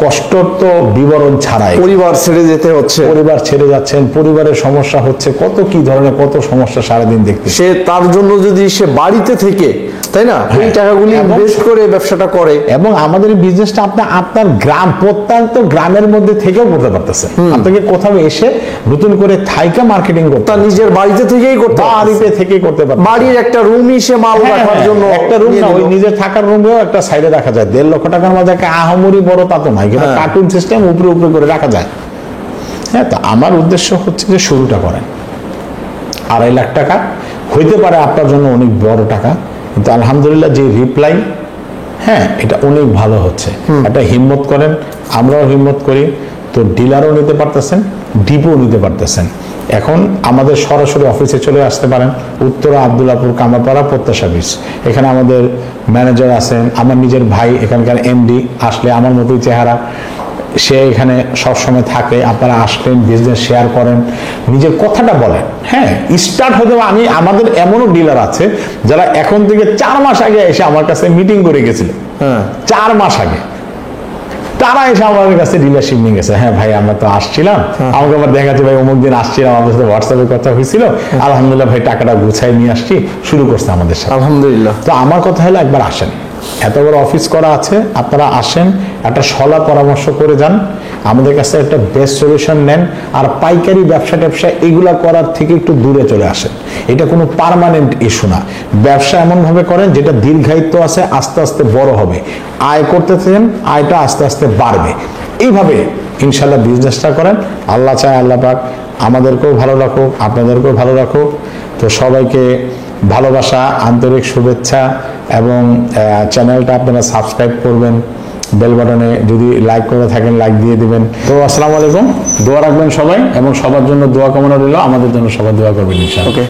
কষ্ট তো বিবরণ ছাড়াই, পরিবার ছেড়ে যেতে হচ্ছে, পরিবার ছেড়ে যাচ্ছেন, পরিবারের সমস্যা হচ্ছে, কত কি ধরনের কত সমস্যা সারাদিন দেখতে। সে তার জন্য যদি সে বাড়িতে থেকে, তাই না, এই টাকাগুলি ইনভেস্ট করে ব্যবসাটা করে। এবং আমাদের এই বিজনেসটা আপনার গ্রাম, প্রত্যন্ত গ্রামের মধ্যে থেকেও করতে পারতেছেন। আপনাকে কোথাও এসে নতুন করে থাইকা মার্কেটিং করতে, তার নিজের বাড়িতে থেকেই করতে, বাড়িতে থেকেই করতে পারতেন। বাড়ির একটা রুমই সে মাল রাখার জন্য একটা রুম না, ওই নিজের থাকার রুমেও একটা সাইডে রাখা যায়। 1.5 লক্ষ টাকার মধ্যে একটা আহামরি বড় তা তো নয়, কিন্তু কার্টুন সিস্টেম উপরে উপরে করে রাখা যায়। হ্যাঁ, তো আমার উদ্দেশ্য হচ্ছে যে শুরুটা করেন। 2.5 লাখ টাকা হইতে পারে আপনার জন্য অনেক বড় টাকা, কিন্তু আলহামদুলিল্লাহ যে রিপ্লাই, হ্যাঁ, এটা অনেক ভালো হচ্ছে। একটা হিম্মত করেন, আমরাও হিম্মত করি। তো ডিলারও নিতে পারতেছেন, ডিপো নিতে পারতেছেন। এখন আমাদের সরাসরি অফিসে চলে আসতে পারেন, উত্তরা আব্দুল্লাহপুর কামারপাড়া প্রত্যাশা বীজ। এখানে আমাদের ম্যানেজার আছেন, আমার নিজের ভাই এখানকার এমডি, আসলে আমার মতোই চেহারা, সে এখানে সবসময় থাকে। আপনারা আসলেন, বিজনেস শেয়ার করেন, নিজের কথাটা বলেন। হ্যাঁ, স্টার্ট হতে আমি, আমাদের এমনও ডিলার আছে যারা এখন থেকে 4 মাস আগে এসে আমার কাছে মিটিং করে গেছিল। 4 মাস আগে তারা এসে আমাদের কাছে ডিলারশিপ নিয়ে গেছে। হ্যাঁ ভাই, আমরা তো আসছিলাম, আমাকে আবার দেখাচ্ছে ভাই অমুক দিন আসছিলাম, আমাদের সাথে হোয়াটসঅ্যাপে কথা হয়েছিল, আলহামদুলিল্লাহ ভাই টাকাটা গুছাই নিয়ে আসছি, শুরু করছে আমাদের সাথে, আলহামদুলিল্লাহ। তো আমার কথা হলো একবার আসেন, এত বড় অফিস করা আছে, আপনারা আসেন, একটা সলা পরামর্শ করে যান, আমাদের কাছে একটা বেস্ট সলিউশন নেন। আর পাইকারি ব্যবসা এগুলা করার থেকে একটু দূরে চলে আসেন। এটা কোনো পার্মানেন্ট ইস্যু না। ব্যবসা এমনভাবে করেন যেটা দীর্ঘায়িত্ব আছে, আস্তে আস্তে বড় হবে, আয় করতে থাকেন, আয়টা আস্তে আস্তে বাড়বে। এইভাবে ইনশাল্লাহ বিজনেসটা করেন। আল্লাহ চায় আল্লাহ পাক আমাদেরকেও ভালো রাখুক, আপনাদেরকেও ভালো রাখুক। তো সবাইকে ভালোবাসা, আন্তরিক শুভেচ্ছা, এবং চ্যানেলটা আপনারা সাবস্ক্রাইব করবেন, বেল বাটনে যদি লাইক করে থাকেন লাইক দিয়ে দিবেন। তো আসসালামু আলাইকুম, দোয়া রাখবেন সবাই, এবং সবার জন্য দোয়া কামনা রইল, আমাদের জন্য সবাই দোয়া করবেন ইনশাআল্লাহ।